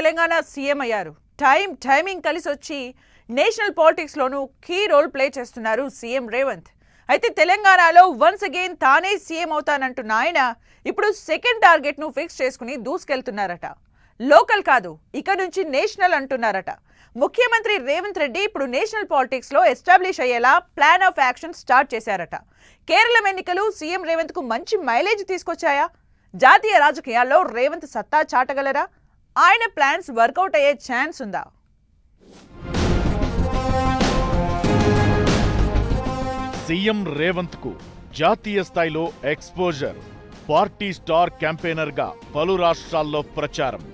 Telangana CM అయ్యారు. Timing కలిసి వచ్చి నేషనల్ పాలిటిక్స్ లోనూ కీ రోల్ ప్లే చేస్తున్నారు సీఎం రేవంత్. అయితే తెలంగాణలో వన్స్ అగైన్ తానే సీఎం అవుతానంటున్న ఆయన ఇప్పుడు సెకండ్ టార్గెట్ ను ఫిక్స్ చేసుకుని దూసుకెళ్తున్నారట. లోకల్ కాదు, ఇక నుంచి నేషనల్ అంటున్నారట. ముఖ్యమంత్రి రేవంత్ రెడ్డి ఇప్పుడు నేషనల్ పాలిటిక్స్ లో ఎస్టాబ్లిష్ అయ్యేలా ప్లాన్ ఆఫ్ యాక్షన్ స్టార్ట్ చేశారట. కేరళ ఎన్నికలు సీఎం రేవంత్ కు మంచి మైలేజ్ తీసుకొచ్చాయా? జాతీయ రాజకీయాల్లో రేవంత్ సత్తా చాటగలరా? ఆయన ప్లాన్స్ వర్కౌట్ అయ్యే ఛాన్స్ ఉందా? సీఎం రేవంత్ కు జాతీయ స్థాయిలో ఎక్స్పోజర్. పార్టీ స్టార్ క్యాంపెయినర్ గా పలు రాష్ట్రాల్లో ప్రచారం.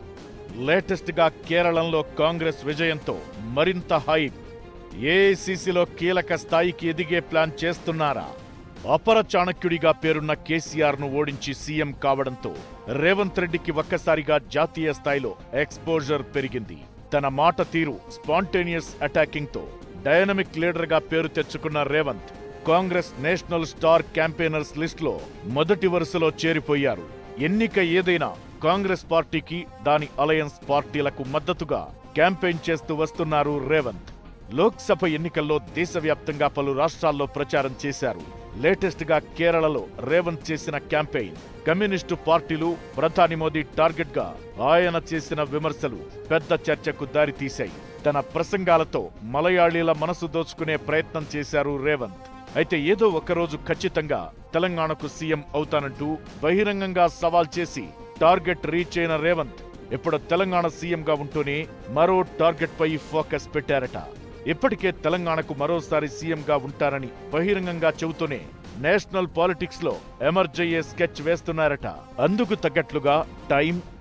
లేటెస్ట్ గా కేరళంలో కాంగ్రెస్ విజయంతో మరింత హైప్. ఏఐసీసీలో కీలక స్థాయికి ఎదిగే ప్లాన్ చేస్తున్నారా? అపర చాణక్యుడిగా పేరున్న కేసీఆర్ ను ఓడించి సీఎం కావడంతో రేవంత్ రెడ్డికి ఒక్కసారిగా జాతీయ స్థాయిలో ఎక్స్పోజర్ పెరిగింది. తన మాట తీరు, స్పాంటేనియస్ అటాకింగ్ తో డైనమిక్ లీడర్ గా పేరు తెచ్చుకున్న Revanth Congress national star campaigners list లో మొదటి వరుసలో చేరిపోయారు. ఎన్నిక ఏదైనా కాంగ్రెస్ పార్టీకి, దాని అలయన్స్ పార్టీలకు మద్దతుగా క్యాంపెయిన్ చేస్తూ వస్తున్నారు రేవంత్. లోక్సభ ఎన్నికల్లో దేశవ్యాప్తంగా పలు రాష్ట్రాల్లో ప్రచారం చేశారు. లేటెస్ట్ గా కేరళలో రేవంత్ చేసిన క్యాంపెయిన్, కమ్యూనిస్టు పార్టీలు, ప్రధాని మోదీ టార్గెట్ గా ఆయన చేసిన విమర్శలు పెద్ద చర్చకు దారితీశాయి. తన ప్రసంగాలతో మలయాళీల మనసు దోచుకునే ప్రయత్నం చేశారు రేవంత్. అయితే ఏదో ఒకరోజు ఖచ్చితంగా తెలంగాణకు సీఎం అవుతానంటూ బహిరంగంగా సవాల్ చేసి టార్గెట్ రీచ్ అయిన రేవంత్ ఇప్పుడు తెలంగాణ సీఎంగా ఉంటూనే మరో టార్గెట్ పై ఫోకస్ పెట్టారట. ఇప్పటికే తెలంగాణకు మరోసారి సీఎంగా ఉంటారని బహిరంగంగా చెబుతూనే నేషనల్ పాలిటిక్స్ లో ఎమర్జ్ అయ్యే స్కెచ్ వేస్తున్నారట. అందుకు తగ్గట్లుగా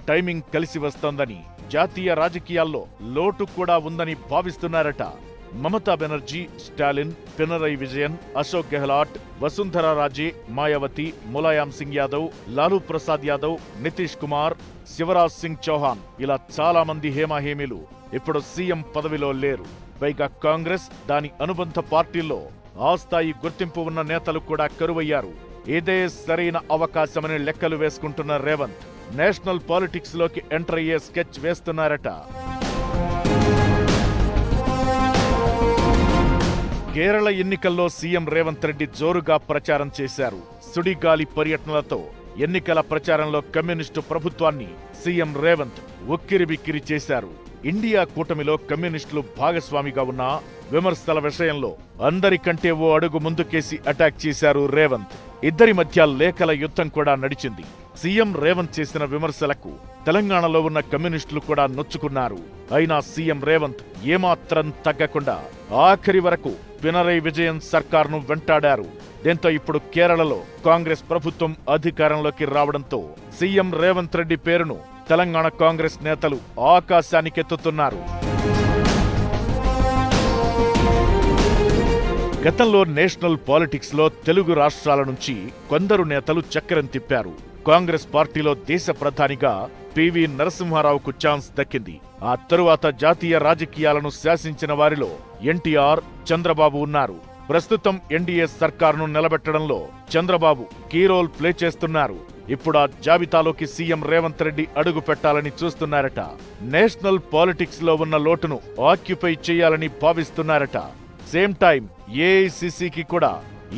టైమింగ్ కలిసి వస్తోందని, జాతీయ రాజకీయాల్లో లోటు కూడా ఉందని భావిస్తున్నారట. మమతా బెనర్జీ, స్టాలిన్, పినరై విజయన్, అశోక్ గెహ్లాట్, వసుంధరా రాజే, మాయావతి, ములాయం సింగ్ యాదవ్, లాలూ ప్రసాద్ యాదవ్, నితీష్ కుమార్, శివరాజ్ సింగ్ చౌహాన్ ఇలా చాలా మంది హేమాహేమీలు ఇప్పుడు సీఎం పదవిలో లేరు. పైగా కాంగ్రెస్, దాని అనుబంధ పార్టీల్లో ఆ స్థాయి గుర్తింపు ఉన్న నేతలు కూడా కరువయ్యారు. ఇదే సరైన అవకాశమని లెక్కలు వేసుకుంటున్న రేవంత్ నేషనల్ పాలిటిక్స్ లోకి ఎంటర్ అయ్యే స్కెచ్ వేస్తున్నారట. కేరళ ఎన్నికల్లో సీఎం రేవంత్ రెడ్డి జోరుగా ప్రచారం చేశారు. సుడిగాలి పర్యటనలతో ఎన్నికల ప్రచారంలో కమ్యూనిస్టు ప్రభుత్వాన్ని సీఎం రేవంత్ ఉక్కిరిబిక్కిరి చేశారు. ఇండియా కూటమిలో కమ్యూనిస్టులు భాగస్వామిగా ఉన్న విమర్శల విషయంలో అందరికంటే ఓ అడుగు ముందుకేసి అటాక్ చేశారు రేవంత్. ఇద్దరి మధ్య లేఖల యుద్ధం కూడా నడిచింది. సీఎం రేవంత్ చేసిన విమర్శలకు తెలంగాణలో ఉన్న కమ్యూనిస్టులు కూడా నొచ్చుకున్నారు. అయినా సీఎం రేవంత్ ఏమాత్రం తగ్గకుండా ఆఖరి వరకు పినరై విజయన్ సర్కార్ను వెంటాడారు. దీంతో ఇప్పుడు కేరళలో కాంగ్రెస్ ప్రభుత్వం అధికారంలోకి రావడంతో సీఎం రేవంత్ రెడ్డి పేరును తెలంగాణ కాంగ్రెస్ నేతలు ఆకాశానికెత్తుతున్నారు. గతంలో నేషనల్ పాలిటిక్స్ లో తెలుగు రాష్ట్రాల నుంచి కొందరు నేతలు చక్రం తిప్పారు. కాంగ్రెస్ పార్టీలో దేశ ప్రధానిగా పివి నరసింహారావుకు ఛాన్స్ దక్కింది. ఆ తరువాత జాతీయ రాజకీయాలను శాసించిన వారిలో ఎన్టీఆర్, చంద్రబాబు ఉన్నారు. ప్రస్తుతం ఎన్డీఏ సర్కారును నిలబెట్టడంలో చంద్రబాబు కీ రోల్ ప్లే చేస్తున్నారు. ఇప్పుడు ఆ జాబితాలోకి సీఎం రేవంత్ రెడ్డి అడుగు పెట్టాలని చూస్తున్నారట. నేషనల్ పాలిటిక్స్ లో ఉన్న లోటును ఆక్యుపై చేయాలని భావిస్తున్నారట. సేమ్ టైం ఏఐసీసీకి కూడా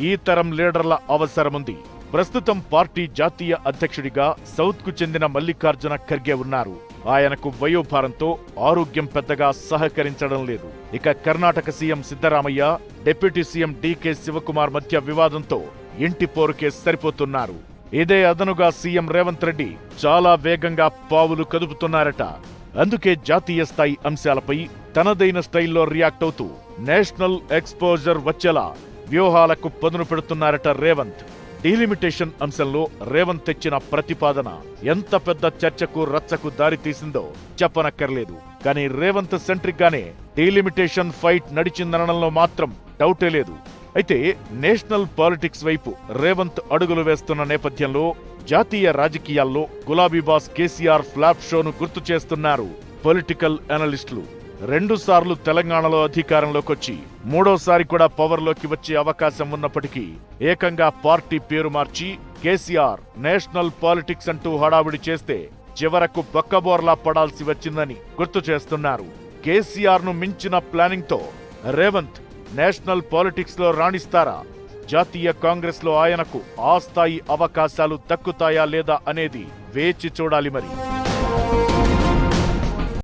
ఈ తరం లీడర్ల అవసరముంది. ప్రస్తుతం పార్టీ జాతీయ అధ్యక్షుడిగా సౌత్ కు చెందిన మల్లికార్జున ఖర్గే ఉన్నారు. ఆయనకు వయోభారంతో ఆరోగ్యం పెద్దగా సహకరించడం లేదు. ఇక Karnataka CM Siddaramaiah, deputy CM DK Shivakumar మధ్య వివాదంతో ఇంటి పోరుకే సరిపోతున్నారు. ఇదే అదనుగా సీఎం రేవంత్ రెడ్డి చాలా వేగంగా పావులు కదుపుతున్నారట. అందుకే జాతీయ స్థాయి అంశాలపై తనదైన స్టైల్లో రియాక్ట్ అవుతూ నేషనల్ ఎక్స్పోజర్ వచ్చేలా వ్యూహాలకు పదును పెడుతున్నారట రేవంత్. డీలిమిటేషన్ అంశంలో రేవంత్ తెచ్చిన ప్రతిపాదన ఎంత పెద్ద చర్చకు, రచ్చకు దారితీసిందో చెప్పనక్కర్లేదు. కానీ రేవంత్ సెంట్రిక్ గానే డీలిమిటేషన్ ఫైట్ నడిచిందనడంలో మాత్రం డౌటే లేదు. అయితే నేషనల్ పాలిటిక్స్ వైపు రేవంత్ అడుగులు వేస్తున్న నేపథ్యంలో జాతీయ రాజకీయాల్లో గులాబీ బాస్ కేసీఆర్ ఫ్లాప్ షోను గుర్తు చేస్తున్నారు పొలిటికల్ అనలిస్టులు. 2 సార్లు తెలంగాణలో అధికారంలోకొచ్చి మూడోసారి కూడా పవర్లోకి వచ్చే అవకాశం ఉన్నప్పటికీ ఏకంగా పార్టీ పేరు మార్చి కేసీఆర్ నేషనల్ పాలిటిక్స్ అంటూ హడావిడి చేస్తే చివరకు బొక్కబోర్లా పడాల్సి వచ్చిందని గుర్తు చేస్తున్నారు. కేసీఆర్ ను మించిన ప్లానింగ్ తో రేవంత్ నేషనల్ పాలిటిక్స్ లో రాణిస్తారా? జాతీయ కాంగ్రెస్ లో ఆయనకు ఆ స్థాయి అవకాశాలు దక్కుతాయా లేదా అనేది వేచి చూడాలి మరి.